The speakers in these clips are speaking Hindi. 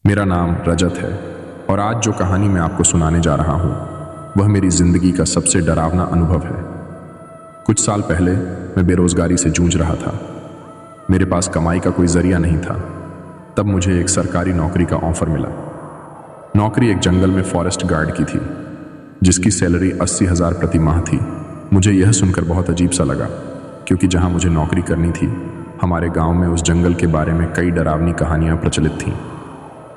मेरा नाम रजत है और आज जो कहानी मैं आपको सुनाने जा रहा हूँ वह मेरी ज़िंदगी का सबसे डरावना अनुभव है। कुछ साल पहले मैं बेरोज़गारी से जूझ रहा था। मेरे पास कमाई का कोई ज़रिया नहीं था। तब मुझे एक सरकारी नौकरी का ऑफ़र मिला। नौकरी एक जंगल में फॉरेस्ट गार्ड की थी, जिसकी सैलरी 80,000 प्रति माह थी। मुझे यह सुनकर बहुत अजीब सा लगा, क्योंकि जहाँ मुझे नौकरी करनी थी, हमारे गाँव में उस जंगल के बारे में कई डरावनी कहानियाँ प्रचलित थीं।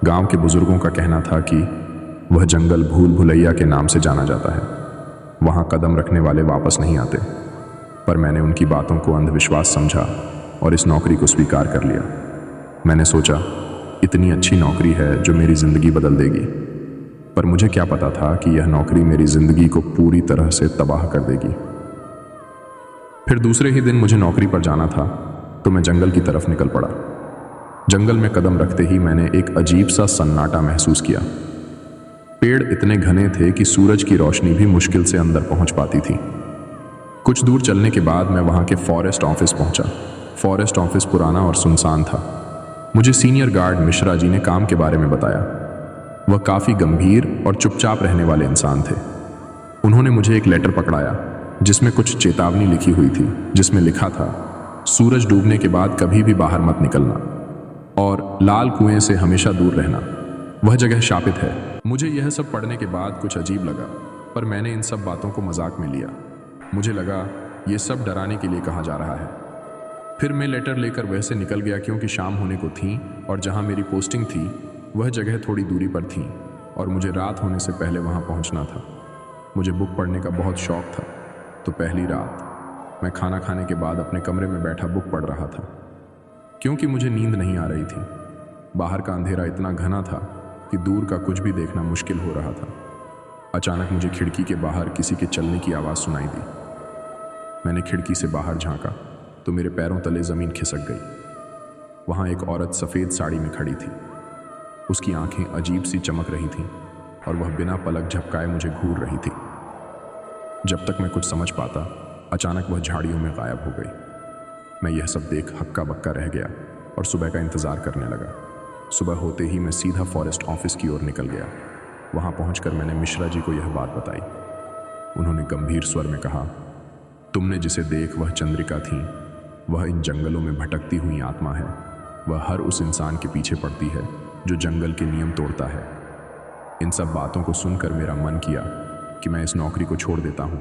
गांव के बुजुर्गों का कहना था कि वह जंगल भूल भुलैया के नाम से जाना जाता है। वहां कदम रखने वाले वापस नहीं आते। पर मैंने उनकी बातों को अंधविश्वास समझा और इस नौकरी को स्वीकार कर लिया। मैंने सोचा, इतनी अच्छी नौकरी है जो मेरी ज़िंदगी बदल देगी। पर मुझे क्या पता था कि यह नौकरी मेरी ज़िंदगी को पूरी तरह से तबाह कर देगी। फिर दूसरे ही दिन मुझे नौकरी पर जाना था, तो मैं जंगल की तरफ निकल पड़ा। जंगल में कदम रखते ही मैंने एक अजीब सा सन्नाटा महसूस किया। पेड़ इतने घने थे कि सूरज की रोशनी भी मुश्किल से अंदर पहुंच पाती थी। कुछ दूर चलने के बाद मैं वहां के फॉरेस्ट ऑफिस पहुंचा। फॉरेस्ट ऑफिस पुराना और सुनसान था। मुझे सीनियर गार्ड मिश्रा जी ने काम के बारे में बताया। वह काफ़ी गंभीर और चुपचाप रहने वाले इंसान थे। उन्होंने मुझे एक लेटर पकड़ाया, जिसमें कुछ चेतावनी लिखी हुई थी, जिसमें लिखा था, सूरज डूबने के बाद कभी भी बाहर मत निकलना और लाल कुएं से हमेशा दूर रहना, वह जगह शापित है। मुझे यह सब पढ़ने के बाद कुछ अजीब लगा, पर मैंने इन सब बातों को मजाक में लिया। मुझे लगा ये सब डराने के लिए कहा जा रहा है। फिर मैं लेटर लेकर वैसे निकल गया, क्योंकि शाम होने को थी और जहां मेरी पोस्टिंग थी वह जगह थोड़ी दूरी पर थी और मुझे रात होने से पहले वहां पहुंचना था। मुझे बुक पढ़ने का बहुत शौक था, तो पहली रात मैं खाना खाने के बाद अपने कमरे में बैठा बुक पढ़ रहा था, क्योंकि मुझे नींद नहीं आ रही थी। बाहर का अंधेरा इतना घना था कि दूर का कुछ भी देखना मुश्किल हो रहा था। अचानक मुझे खिड़की के बाहर किसी के चलने की आवाज़ सुनाई दी। मैंने खिड़की से बाहर झांका तो मेरे पैरों तले ज़मीन खिसक गई। वहाँ एक औरत सफ़ेद साड़ी में खड़ी थी। उसकी आंखें अजीब सी चमक रही थीं और वह बिना पलक झपकाए मुझे घूर रही थी। जब तक मैं कुछ समझ पाता, अचानक वह झाड़ियों में गायब हो गई। मैं यह सब देख हक्का बक्का रह गया और सुबह का इंतज़ार करने लगा। सुबह होते ही मैं सीधा फॉरेस्ट ऑफिस की ओर निकल गया। वहाँ पहुंचकर मैंने मिश्रा जी को यह बात बताई। उन्होंने गंभीर स्वर में कहा, तुमने जिसे देख वह चंद्रिका थी, वह इन जंगलों में भटकती हुई आत्मा है। वह हर उस इंसान के पीछे पड़ती है जो जंगल के नियम तोड़ता है। इन सब बातों को सुनकर मेरा मन किया कि मैं इस नौकरी को छोड़ देता हूँ।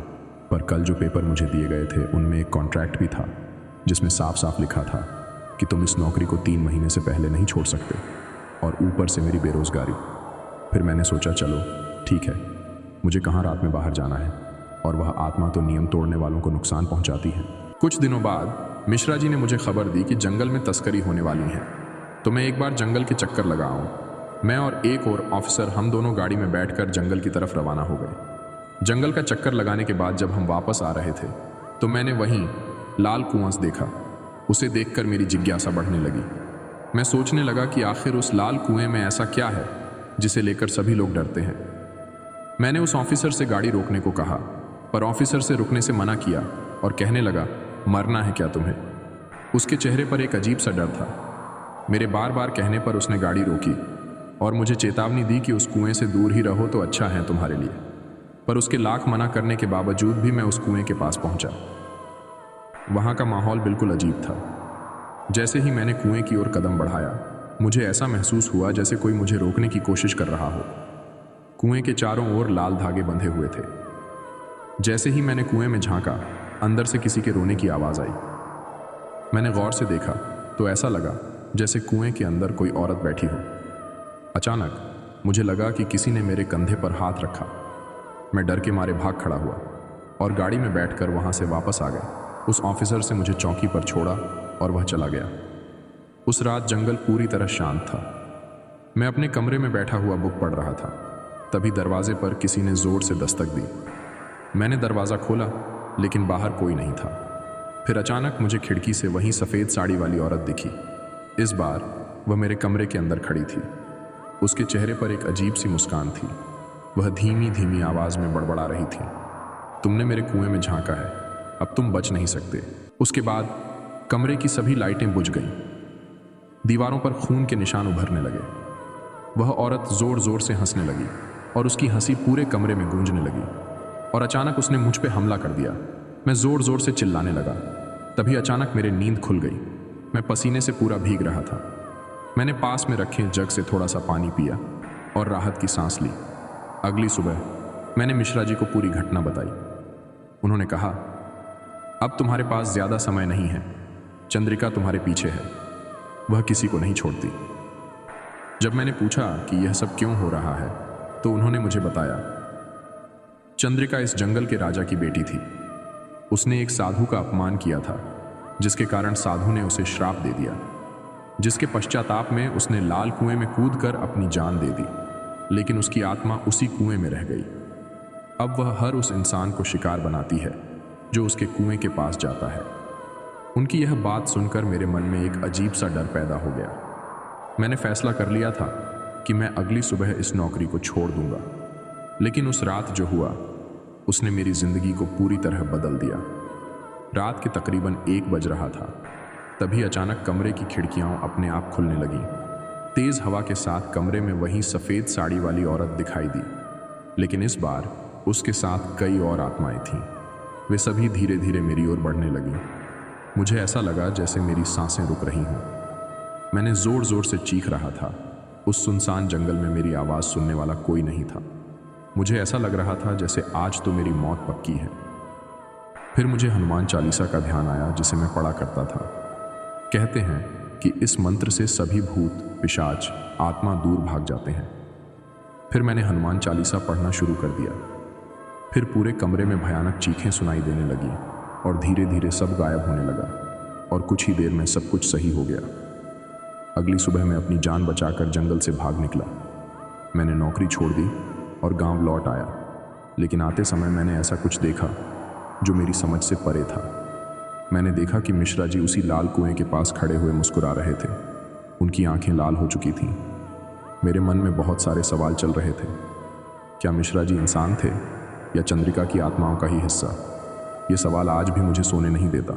पर कल जो पेपर मुझे दिए गए थे उनमें एक कॉन्ट्रैक्ट भी था, जिसमें साफ साफ लिखा था कि तुम इस नौकरी को 3 महीने से पहले नहीं छोड़ सकते, और ऊपर से मेरी बेरोज़गारी। फिर मैंने सोचा, चलो ठीक है, मुझे कहाँ रात में बाहर जाना है, और वह आत्मा तो नियम तोड़ने वालों को नुकसान पहुँचाती है। कुछ दिनों बाद मिश्रा जी ने मुझे खबर दी कि जंगल में तस्करी होने वाली है, तो मैं एक बार जंगल के चक्कर लगा आऊँ। मैं और एक और ऑफिसर, हम दोनों गाड़ी में बैठकर जंगल की तरफ रवाना हो गए। जंगल का चक्कर लगाने के बाद जब हम वापस आ रहे थे तो मैंने वहीं लाल कुआं देखा। उसे देखकर मेरी जिज्ञासा बढ़ने लगी। मैं सोचने लगा कि आखिर उस लाल कुएं में ऐसा क्या है जिसे लेकर सभी लोग डरते हैं। मैंने उस ऑफिसर से गाड़ी रोकने को कहा, पर ऑफिसर से रुकने से मना किया और कहने लगा, मरना है क्या तुम्हें? उसके चेहरे पर एक अजीब सा डर था। मेरे बार बार कहने पर उसने गाड़ी रोकी और मुझे चेतावनी दी कि उस कुएं से दूर ही रहो तो अच्छा है तुम्हारे लिए। पर उसके लाख मना करने के बावजूद भी मैं उस कुएं के पास पहुंचा। वहाँ का माहौल बिल्कुल अजीब था। जैसे ही मैंने कुएं की ओर कदम बढ़ाया, मुझे ऐसा महसूस हुआ जैसे कोई मुझे रोकने की कोशिश कर रहा हो। कुएं के चारों ओर लाल धागे बंधे हुए थे। जैसे ही मैंने कुएं में झांका, अंदर से किसी के रोने की आवाज़ आई। मैंने गौर से देखा तो ऐसा लगा जैसे कुएं के अंदर कोई औरत बैठी हो। अचानक मुझे लगा कि किसी ने मेरे कंधे पर हाथ रखा। मैं डर के मारे भाग खड़ा हुआ और गाड़ी में बैठकर वहाँ से वापस आ गया। उस ऑफिसर से मुझे चौकी पर छोड़ा और वह चला गया। उस रात जंगल पूरी तरह शांत था। मैं अपने कमरे में बैठा हुआ बुक पढ़ रहा था। तभी दरवाजे पर किसी ने जोर से दस्तक दी। मैंने दरवाज़ा खोला, लेकिन बाहर कोई नहीं था। फिर अचानक मुझे खिड़की से वही सफ़ेद साड़ी वाली औरत दिखी। इस बार वह मेरे कमरे के अंदर खड़ी थी। उसके चेहरे पर एक अजीब सी मुस्कान थी। वह धीमी धीमी आवाज़ में बड़बड़ा रही थी, तुमने मेरे कुएं में झांका है, अब तुम बच नहीं सकते। उसके बाद कमरे की सभी लाइटें बुझ गईं। दीवारों पर खून के निशान उभरने लगे। वह औरत जोर जोर से हंसने लगी और उसकी हंसी पूरे कमरे में गूंजने लगी और अचानक उसने मुझ पे हमला कर दिया। मैं जोर जोर से चिल्लाने लगा। तभी अचानक मेरी नींद खुल गई। मैं पसीने से पूरा भीग रहा था। मैंने पास में रखे जग से थोड़ा सा पानी पिया और राहत की सांस ली। अगली सुबह मैंने मिश्रा जी को पूरी घटना बताई। उन्होंने कहा, अब तुम्हारे पास ज़्यादा समय नहीं है। चंद्रिका तुम्हारे पीछे है, वह किसी को नहीं छोड़ती। जब मैंने पूछा कि यह सब क्यों हो रहा है तो उन्होंने मुझे बताया, चंद्रिका इस जंगल के राजा की बेटी थी। उसने एक साधु का अपमान किया था, जिसके कारण साधु ने उसे श्राप दे दिया, जिसके पश्चाताप में उसने लाल कुएं में कूदकर अपनी जान दे दी, लेकिन उसकी आत्मा उसी कुएं में रह गई। अब वह हर उस इंसान को शिकार बनाती है जो उसके कुएं के पास जाता है। उनकी यह बात सुनकर मेरे मन में एक अजीब सा डर पैदा हो गया। मैंने फैसला कर लिया था कि मैं अगली सुबह इस नौकरी को छोड़ दूंगा। लेकिन उस रात जो हुआ उसने मेरी जिंदगी को पूरी तरह बदल दिया। रात के तकरीबन 1 बज रहा था। तभी अचानक कमरे की खिड़कियां अपने आप खुलने लगीं। तेज हवा के साथ कमरे में वही सफ़ेद साड़ी वाली औरत दिखाई दी, लेकिन इस बार उसके साथ कई और आत्माएं थीं। वे सभी धीरे धीरे मेरी ओर बढ़ने लगीं। मुझे ऐसा लगा जैसे मेरी सांसें रुक रही हों। मैंने ज़ोर ज़ोर से चीख रहा था। उस सुनसान जंगल में मेरी आवाज़ सुनने वाला कोई नहीं था। मुझे ऐसा लग रहा था जैसे आज तो मेरी मौत पक्की है। फिर मुझे हनुमान चालीसा का ध्यान आया, जिसे मैं पढ़ा करता था। कहते हैं कि इस मंत्र से सभी भूत, पिशाच, आत्मा दूर भाग जाते हैं। फिर मैंने हनुमान चालीसा पढ़ना शुरू कर दिया। फिर पूरे कमरे में भयानक चीखें सुनाई देने लगी और धीरे धीरे सब गायब होने लगा और कुछ ही देर में सब कुछ सही हो गया। अगली सुबह मैं अपनी जान बचाकर जंगल से भाग निकला। मैंने नौकरी छोड़ दी और गांव लौट आया। लेकिन आते समय मैंने ऐसा कुछ देखा जो मेरी समझ से परे था। मैंने देखा कि मिश्रा जी उसी लाल कुएं के पास खड़े हुए मुस्कुरा रहे थे। उनकी आंखें लाल हो चुकी थीं। मेरे मन में बहुत सारे सवाल चल रहे थे। क्या मिश्रा जी इंसान थे या चंद्रिका की आत्माओं का ही हिस्सा? ये सवाल आज भी मुझे सोने नहीं देता।